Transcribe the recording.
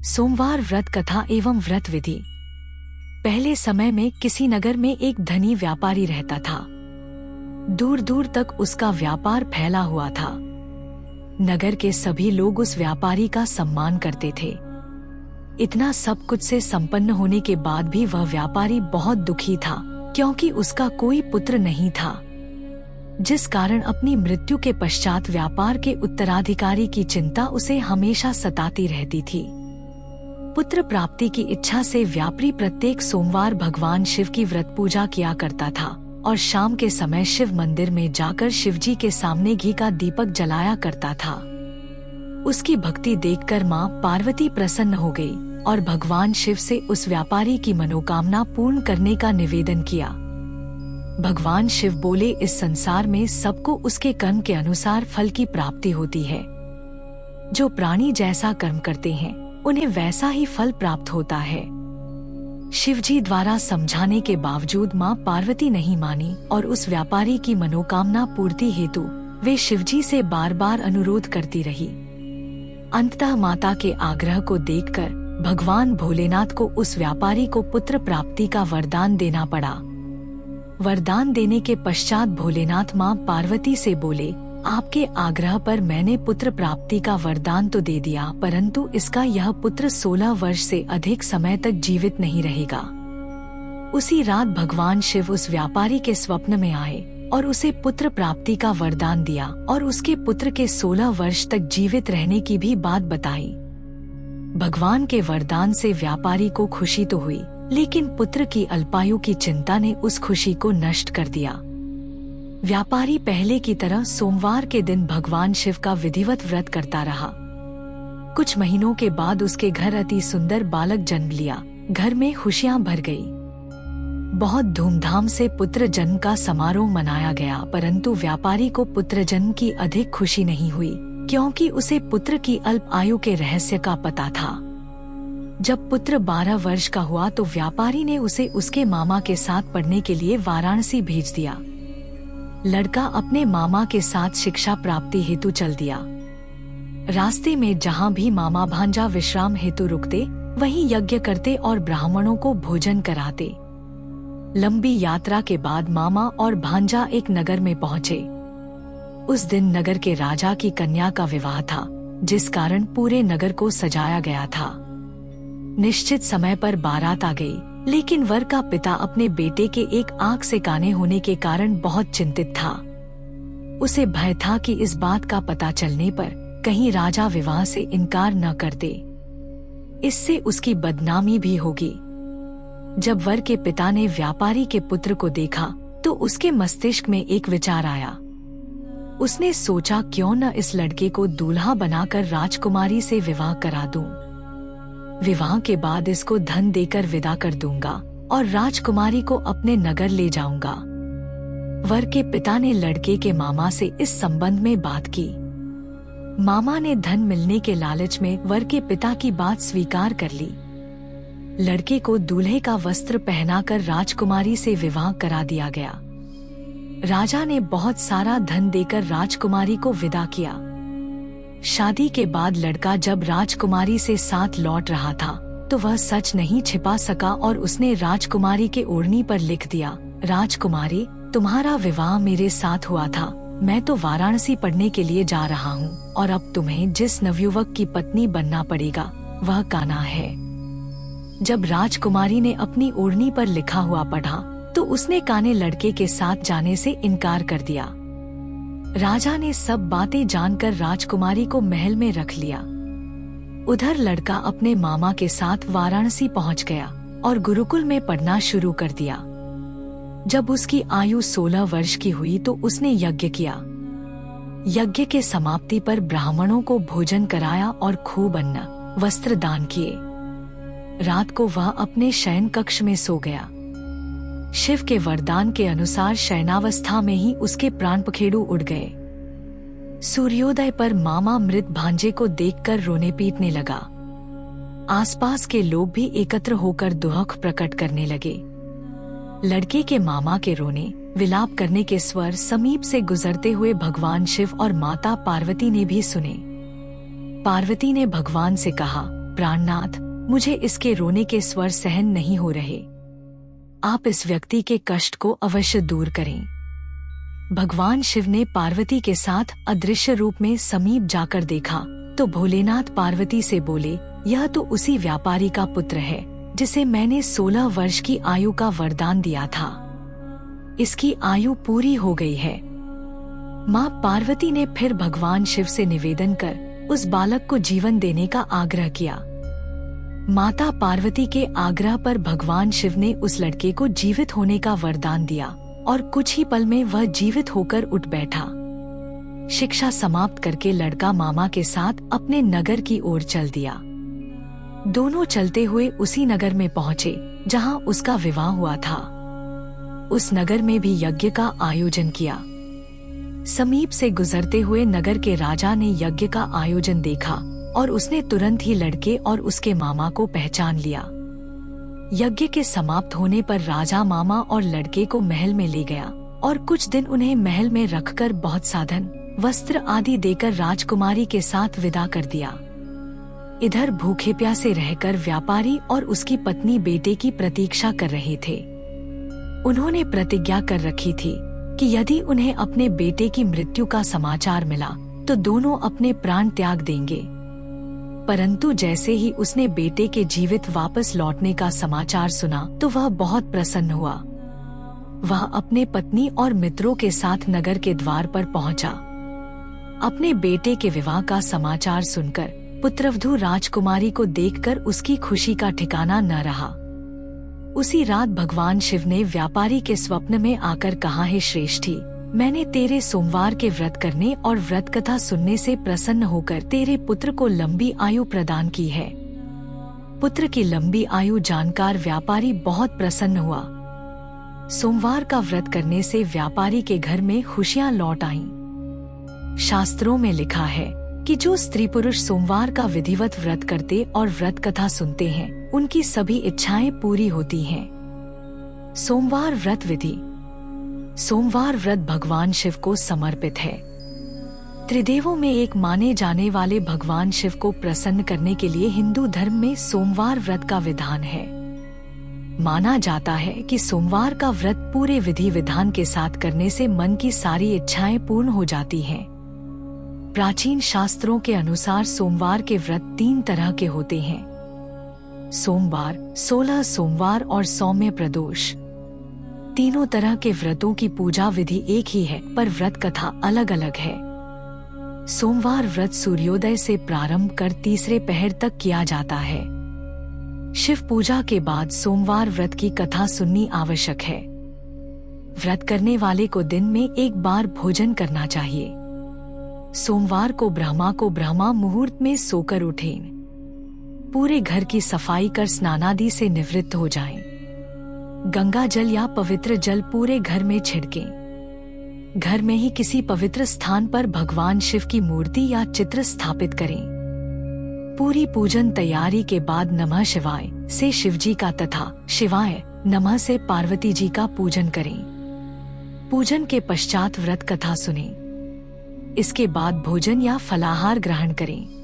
सोमवार व्रत कथा एवं व्रत विधि। पहले समय में किसी नगर में एक धनी व्यापारी रहता था। दूर दूर तक उसका व्यापार फैला हुआ था। नगर के सभी लोग उस व्यापारी का सम्मान करते थे। इतना सब कुछ से संपन्न होने के बाद भी वह व्यापारी बहुत दुखी था, क्योंकि उसका कोई पुत्र नहीं था, जिस कारण अपनी मृत्यु के पश्चात व्यापार के उत्तराधिकारी की चिंता उसे हमेशा सताती रहती थी। पुत्र प्राप्ति की इच्छा से व्यापारी प्रत्येक सोमवार भगवान शिव की व्रत पूजा किया करता था और शाम के समय शिव मंदिर में जाकर शिवजी के सामने घी का दीपक जलाया करता था। उसकी भक्ति देखकर मां पार्वती प्रसन्न हो गई और भगवान शिव से उस व्यापारी की मनोकामना पूर्ण करने का निवेदन किया। भगवान शिव बोले, इस संसार में सबको उसके कर्म के अनुसार फल की प्राप्ति होती है। जो प्राणी जैसा कर्म करते हैं उन्हें वैसा ही फल प्राप्त होता है। शिवजी द्वारा समझाने के बावजूद मां पार्वती नहीं मानी और उस व्यापारी की मनोकामना पूर्ति हेतु वे शिवजी से बार बार अनुरोध करती रही। अंततः माता के आग्रह को देखकर भगवान भोलेनाथ को उस व्यापारी को पुत्र प्राप्ति का वरदान देना पड़ा। वरदान देने के पश्चात भोलेनाथ मां पार्वती से बोले, आपके आग्रह पर मैंने पुत्र प्राप्ति का वरदान तो दे दिया, परंतु इसका यह पुत्र 16 वर्ष से अधिक समय तक जीवित नहीं रहेगा। उसी रात भगवान शिव उस व्यापारी के स्वप्न में आए और उसे पुत्र प्राप्ति का वरदान दिया और उसके पुत्र के 16 वर्ष तक जीवित रहने की भी बात बताई। भगवान के वरदान से व्यापारी को खुशी तो हुई, लेकिन पुत्र की अल्पायु की चिंता ने उस खुशी को नष्ट कर दिया। व्यापारी पहले की तरह सोमवार के दिन भगवान शिव का विधिवत व्रत करता रहा। कुछ महीनों के बाद उसके घर अति सुंदर बालक जन्म लिया। घर में खुशियां भर गई। बहुत धूमधाम से पुत्र जन्म का समारोह मनाया गया, परंतु व्यापारी को पुत्र जन्म की अधिक खुशी नहीं हुई, क्योंकि उसे पुत्र की अल्प आयु के रहस्य का पता था। जब पुत्र 12 वर्ष का हुआ तो व्यापारी ने उसे उसके मामा के साथ पढ़ने के लिए वाराणसी भेज दिया। लड़का अपने मामा के साथ शिक्षा प्राप्ति हेतु चल दिया। रास्ते में जहाँ भी मामा भांजा विश्राम हेतु रुकते, वहीं यज्ञ करते और ब्राह्मणों को भोजन कराते। लंबी यात्रा के बाद मामा और भांजा एक नगर में पहुँचे। उस दिन नगर के राजा की कन्या का विवाह था, जिस कारण पूरे नगर को सजाया गया था। निश्चित समय पर बारात आ गई, लेकिन वर का पिता अपने बेटे के एक आंख से काने होने के कारण बहुत चिंतित था। उसे भय था कि इस बात का पता चलने पर कहीं राजा विवाह से इनकार न कर दे, इससे उसकी बदनामी भी होगी। जब वर के पिता ने व्यापारी के पुत्र को देखा तो उसके मस्तिष्क में एक विचार आया। उसने सोचा, क्यों न इस लड़के को दूल्हा बनाकर राजकुमारी से विवाह करा दूं। विवाह के बाद इसको धन देकर विदा कर दूंगा और राजकुमारी को अपने नगर ले जाऊंगा। वर के पिता ने लड़के के मामा से इस संबंध में बात की। मामा ने धन मिलने के लालच में वर के पिता की बात स्वीकार कर ली। लड़के को दूल्हे का वस्त्र पहनाकर राजकुमारी से विवाह करा दिया गया। राजा ने बहुत सारा धन देकर राजकुमारी को विदा किया। शादी के बाद लड़का जब राजकुमारी से साथ लौट रहा था तो वह सच नहीं छिपा सका और उसने राजकुमारी के ओढ़नी पर लिख दिया, राजकुमारी, तुम्हारा विवाह मेरे साथ हुआ था। मैं तो वाराणसी पढ़ने के लिए जा रहा हूँ और अब तुम्हें जिस नवयुवक की पत्नी बनना पड़ेगा वह कान्हा है। जब राजकुमारी ने अपनी ओढ़नी पर लिखा हुआ पढ़ा तो उसने काने लड़के के साथ जाने से इनकार कर दिया। राजा ने सब बातें जानकर राजकुमारी को महल में रख लिया। उधर लड़का अपने मामा के साथ वाराणसी पहुंच गया और गुरुकुल में पढ़ना शुरू कर दिया। जब उसकी आयु 16 वर्ष की हुई तो उसने यज्ञ किया। यज्ञ के समाप्ति पर ब्राह्मणों को भोजन कराया और खूब अन्न वस्त्र दान किए। रात को वह अपने शयन कक्ष में सो गया। शिव के वरदान के अनुसार शयनावस्था में ही उसके प्राण पखेरु उड़ गए। सूर्योदय पर मामा मृत भांजे को देखकर रोने पीटने लगा। आसपास के लोग भी एकत्र होकर दुख प्रकट करने लगे। लड़के के मामा के रोने विलाप करने के स्वर समीप से गुजरते हुए भगवान शिव और माता पार्वती ने भी सुने। पार्वती ने भगवान से कहा, प्राणनाथ, मुझे इसके रोने के स्वर सहन नहीं हो रहे। आप इस व्यक्ति के कष्ट को अवश्य दूर करें। भगवान शिव ने पार्वती के साथ अदृश्य रूप में समीप जाकर देखा तो भोलेनाथ पार्वती से बोले, यह तो उसी व्यापारी का पुत्र है जिसे मैंने 16 वर्ष की आयु का वरदान दिया था। इसकी आयु पूरी हो गई है। माँ पार्वती ने फिर भगवान शिव से निवेदन कर उस बालक को जीवन देने का आग्रह किया। माता पार्वती के आग्रह पर भगवान शिव ने उस लड़के को जीवित होने का वरदान दिया और कुछ ही पल में वह जीवित होकर उठ बैठा। शिक्षा समाप्त करके लड़का मामा के साथ अपने नगर की ओर चल दिया। दोनों चलते हुए उसी नगर में पहुँचे जहाँ उसका विवाह हुआ था। उस नगर में भी यज्ञ का आयोजन किया। समीप से गुजरते हुए नगर के राजा ने यज्ञ का आयोजन देखा और उसने तुरंत ही लड़के और उसके मामा को पहचान लिया। यज्ञ के समाप्त होने पर राजा मामा और लड़के को महल में ले गया और कुछ दिन उन्हें महल में रखकर बहुत साधन, वस्त्र आदि देकर राजकुमारी के साथ विदा कर दिया। इधर भूखे प्यासे रहकर व्यापारी और उसकी पत्नी बेटे की प्रतीक्षा कर रहे थे। उन्होंने प्रतिज्ञा कर रखी थी कि यदि उन्हें अपने बेटे की मृत्यु का समाचार मिला तो दोनों अपने प्राण त्याग देंगे। परंतु जैसे ही उसने बेटे के जीवित वापस लौटने का समाचार सुना तो वह बहुत प्रसन्न हुआ। वह अपने पत्नी और मित्रों के साथ नगर के द्वार पर पहुंचा। अपने बेटे के विवाह का समाचार सुनकर पुत्रवधू राजकुमारी को देखकर उसकी खुशी का ठिकाना न रहा। उसी रात भगवान शिव ने व्यापारी के स्वप्न में आकर कहा, हे श्रेष्ठी, मैंने तेरे सोमवार के व्रत करने और व्रत कथा सुनने से प्रसन्न होकर तेरे पुत्र को लंबी आयु प्रदान की है। पुत्र की लंबी आयु जानकर व्यापारी बहुत प्रसन्न हुआ। सोमवार का व्रत करने से व्यापारी के घर में खुशियां लौट आईं। शास्त्रों में लिखा है कि जो स्त्री पुरुष सोमवार का विधिवत व्रत करते और व्रत कथा सुनते हैं उनकी सभी इच्छाएं पूरी होती हैं। सोमवार व्रत विधि। सोमवार व्रत भगवान शिव को समर्पित है। त्रिदेवों में एक माने जाने वाले भगवान शिव को प्रसन्न करने के लिए हिंदू धर्म में सोमवार व्रत का विधान है। माना जाता है कि सोमवार का व्रत पूरे विधि विधान के साथ करने से मन की सारी इच्छाएं पूर्ण हो जाती हैं। प्राचीन शास्त्रों के अनुसार सोमवार के व्रत 3 तरह के होते हैं: सोमवार, 16 सोमवार और सौम्य प्रदोष। तीनों तरह के व्रतों की पूजा विधि एक ही है पर व्रत कथा अलग अलग है। सोमवार व्रत सूर्योदय से प्रारंभ कर तीसरे पहर तक किया जाता है। शिव पूजा के बाद सोमवार व्रत की कथा सुननी आवश्यक है। व्रत करने वाले को दिन में एक बार भोजन करना चाहिए। सोमवार को ब्रह्मा मुहूर्त में सोकर उठें। पूरे घर की सफाई कर स्नानादि से निवृत्त हो जाएं। गंगा जल या पवित्र जल पूरे घर में छिड़कें। घर में ही किसी पवित्र स्थान पर भगवान शिव की मूर्ति या चित्र स्थापित करें। पूरी पूजन तैयारी के बाद नमः शिवाय से शिवजी का तथा शिवाय नमः से पार्वती जी का पूजन करें। पूजन के पश्चात व्रत कथा सुनें। इसके बाद भोजन या फलाहार ग्रहण करें।